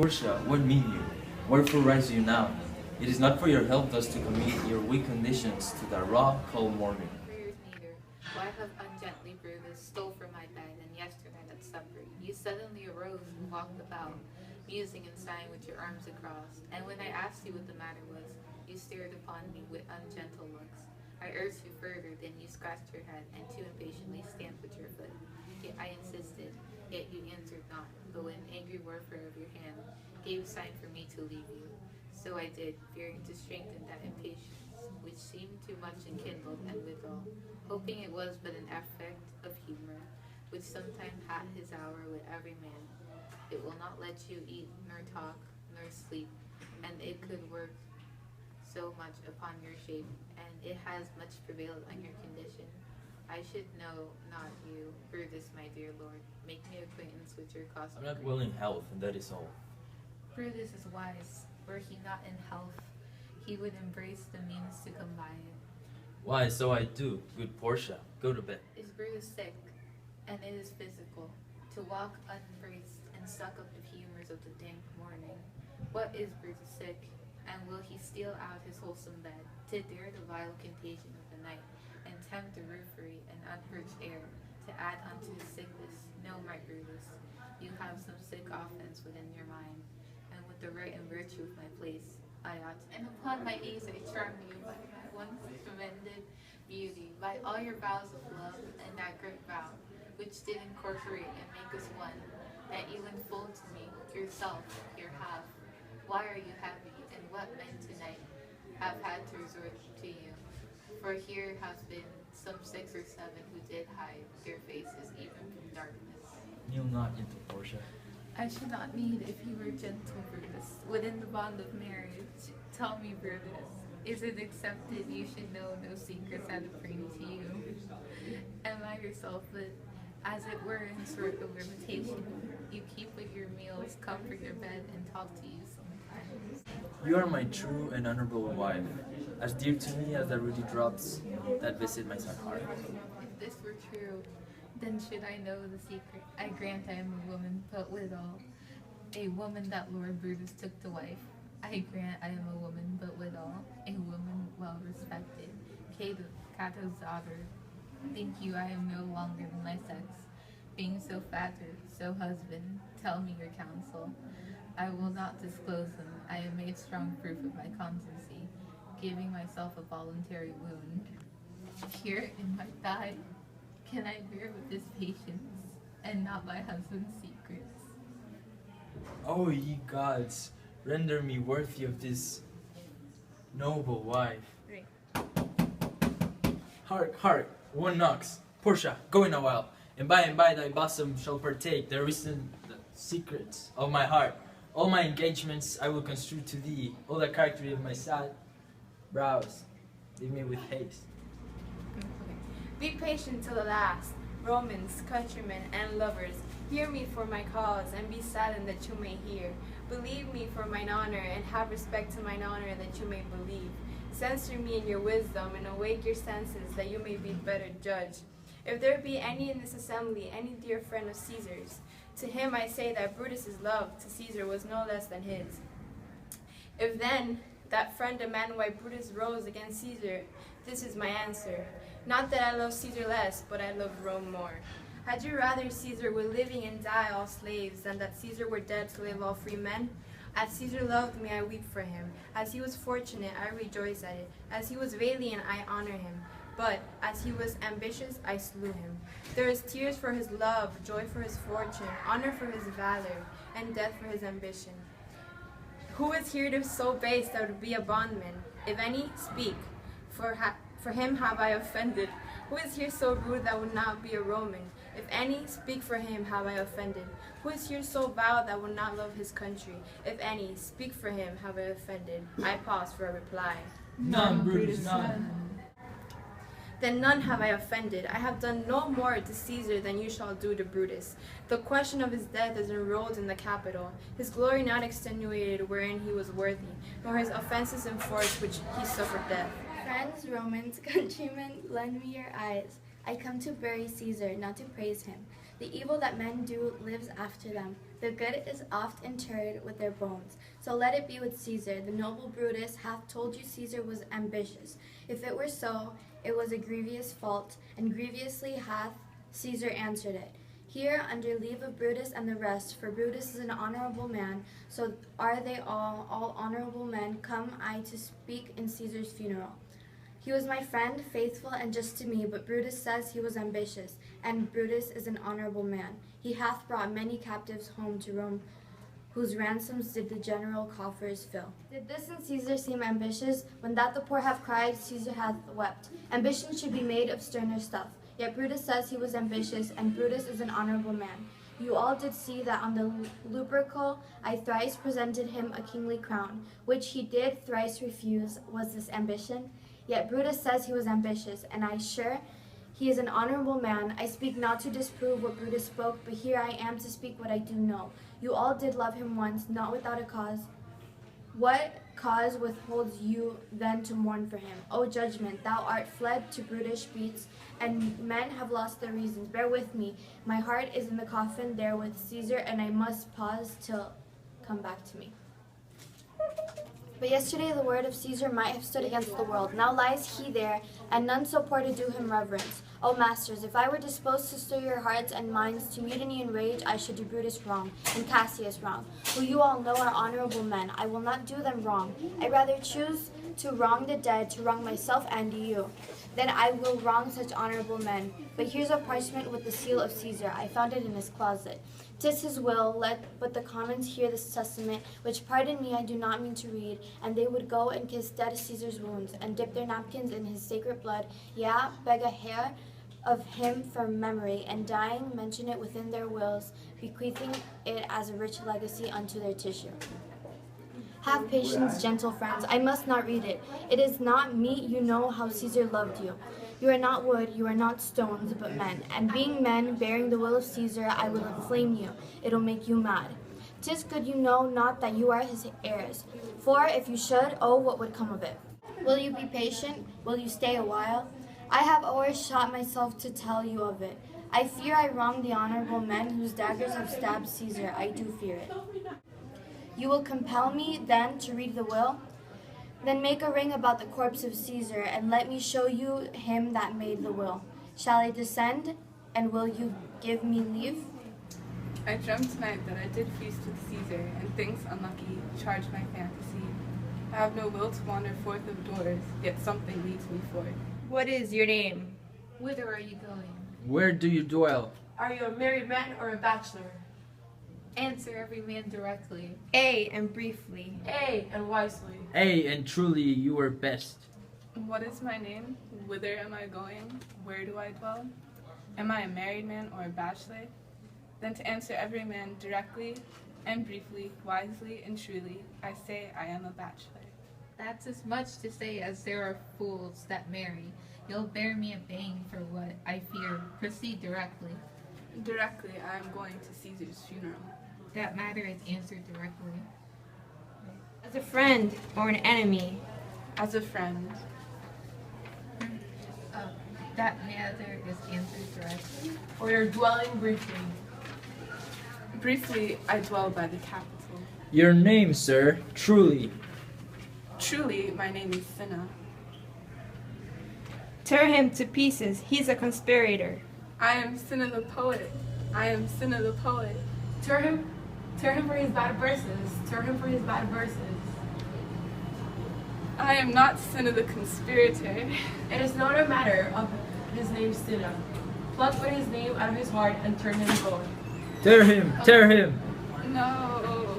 Portia, what mean you? Wherefore rise you now? It is not for your health thus to commit your weak conditions to the raw, cold morning. Prayers neither. Why have ungently Brutus stole from my bed, and yesternight at supper you suddenly arose and walked about, musing and sighing with your arms across, and when I asked you what the matter was, you stared upon me with ungentle looks. I urged you further, then you scratched your head, and too impatiently stamped with your foot. Yet I insisted, yet you answered not, but with an angry warfare of your hand, gave sign for me to leave you. So I did, fearing to strengthen that impatience, which seemed too much enkindled and withal, hoping it was but an effect of humor, which sometime hath his hour with every man. It will not let you eat, nor talk, nor sleep, and it could work so much upon your shape, and it has much prevailed on your condition. I should know not you, Brutus, my dear lord. Make me acquaintance with your cost. I'm not well in health, and that is all. Brutus is wise. Were he not in health, he would embrace the means to come by it. Why, so I do, good Portia. Go to bed. Is Brutus sick? And it is physical, to walk unbraced and suck up the humors of the dank morning. What is Brutus sick? And will he steal out his wholesome bed, to dare the vile contagion of the night, and tempt the roofery and unpurged air, to add unto his sickness? No, my Brutus, you have some sick offense within your mind, and with the right and virtue of my place, I ought to. And upon my ease I charm you by my once commended beauty, by all your vows of love, and that great vow, which did incorporate and make us one, that you unfold to me, yourself, your half. Why are you happy, and what men tonight have had to resort to you? For here has been some 6 or 7 who did hide their faces even from darkness. Kneel not into Portia. I should not need if you were gentle, Brutus, within the bond of marriage. Tell me, Brutus, is it accepted you should know no secrets out of bring to you? Am I yourself, but as it were in sort of invitation, you keep with your meals, comfort your bed, and talk to you sometimes? You are my true and honorable wife, as dear to me as the rudy drops that visit my sad heart. If this were true, then should I know the secret. I grant I am a woman, but withal, a woman that Lord Brutus took to wife. I grant I am a woman, but withal, a woman well respected. Cato's daughter. Think you I am no longer than my sex? Being so fattered, so husband, tell me your counsel. I will not disclose them. I have made strong proof of my constancy, giving myself a voluntary wound. Here in my thigh, can I bear with this patience, and not my husband's secrets? O ye gods, render me worthy of this noble wife. Right. Hark, hark, one knocks. Portia, go in a while, and by thy bosom shall partake the recent secrets of my heart. All my engagements I will construe to thee, all the character of my sad brows. Leave me with haste. Be patient till the last. Romans, countrymen, and lovers, hear me for my cause, and be saddened that you may hear. Believe me for mine honor, and have respect to mine honor that you may believe. Censure me in your wisdom, and awake your senses that you may be better judged. If there be any in this assembly, any dear friend of Caesar's, to him I say that Brutus's love to Caesar was no less than his. If then that friend demand why Brutus rose against Caesar, this is my answer. Not that I love Caesar less, but I love Rome more. Had you rather Caesar were living and die all slaves, than that Caesar were dead to live all free men? As Caesar loved me, I weep for him. As he was fortunate, I rejoice at it. As he was valiant, I honor him. But as he was ambitious, I slew him. There is tears for his love, joy for his fortune, honor for his valor, and death for his ambition. Who is here to so base that would be a bondman? If any, speak. For him have I offended. Who is here so rude that would not be a Roman? If any, speak for him have I offended. Who is here so vile that would not love his country? If any, speak for him have I offended. I pause for a reply. None, Brutus, none. Then none have I offended. I have done no more to Caesar than you shall do to Brutus. The question of his death is enrolled in the Capitol, his glory not extenuated wherein he was worthy, nor his offenses enforced which he suffered death. Friends, Romans, countrymen, lend me your eyes. I come to bury Caesar, not to praise him. The evil that men do lives after them. The good is oft interred with their bones. So let it be with Caesar. The noble Brutus hath told you Caesar was ambitious. If it were so, it was a grievous fault, and grievously hath Caesar answered it. Here, under leave of Brutus and the rest, for Brutus is an honorable man, so are they all honorable men, come I to speak in Caesar's funeral. He was my friend, faithful and just to me, but Brutus says he was ambitious, and Brutus is an honorable man. He hath brought many captives home to Rome, whose ransoms did the general coffers fill. Did this in Caesar seem ambitious? When that the poor have cried, Caesar hath wept. Ambition should be made of sterner stuff. Yet Brutus says he was ambitious, and Brutus is an honorable man. You all did see that on the Lupercal I thrice presented him a kingly crown, which he did thrice refuse. Was this ambition? Yet Brutus says he was ambitious, and I sure he is an honorable man. I speak not to disprove what Brutus spoke, but here I am to speak what I do know. You all did love him once, not without a cause. What cause withholds you then to mourn for him? O judgment, thou art fled to brutish beats, and men have lost their reasons. Bear with me. My heart is in the coffin there with Caesar, and I must pause till come back to me. But yesterday the word of Caesar might have stood against the world. Now lies he there, and none so poor to do him reverence. O masters, if I were disposed to stir your hearts and minds to mutiny and rage, I should do Brutus wrong, and Cassius wrong, who you all know are honorable men. I will not do them wrong. I rather choose to wrong the dead, to wrong myself and you. Then I will wrong such honorable men. But here's a parchment with the seal of Caesar. I found it in his closet. 'Tis his will, let but the commons hear this testament, which, pardon me, I do not mean to read, and they would go and kiss dead Caesar's wounds, and dip their napkins in his sacred blood, yeah, beg a hair of him for memory, and dying mention it within their wills, bequeathing it as a rich legacy unto their tissue. Have patience, gentle friends, I must not read it. It is not meet you know how Caesar loved you. You are not wood, you are not stones, but men. And being men, bearing the will of Caesar, I will inflame you. It'll make you mad. 'Tis good you know not that you are his heirs. For if you should, oh, what would come of it? Will you be patient? Will you stay a while? I have overshot myself to tell you of it. I fear I wrong the honorable men whose daggers have stabbed Caesar. I do fear it. You will compel me, then, to read the will? Then make a ring about the corpse of Caesar, and let me show you him that made the will. Shall I descend, and will you give me leave? I dreamt tonight that I did feast with Caesar, and things unlucky charged my fantasy. I have no will to wander forth of doors, yet something leads me forth. What is your name? Whither are you going? Where do you dwell? Are you a married man or a bachelor? Answer every man directly. A, and briefly. And wisely. And truly you were best. What is my name? Whither am I going? Where do I dwell? Am I a married man or a bachelor? Then to answer every man directly and briefly, wisely and truly, I say I am a bachelor. That's as much to say as there are fools that marry. You'll bear me a bang for what I fear. Proceed directly. Directly, I am going to Caesar's funeral. That matter is answered directly. As a friend or an enemy? As a friend. That matter is answered directly. Or your dwelling briefly? Briefly, I dwell by the capital. Your name, sir, truly. Truly, my name is Cinna. Tear him to pieces, he's a conspirator. I am Cinna the poet. I am Cinna the poet. Tear him for his bad verses. Tear him for his bad verses. I am not Cinna the conspirator. It is not a matter of his name Cinna. Pluck with his name out of his heart and turn him going. Tear him! Tear him! No.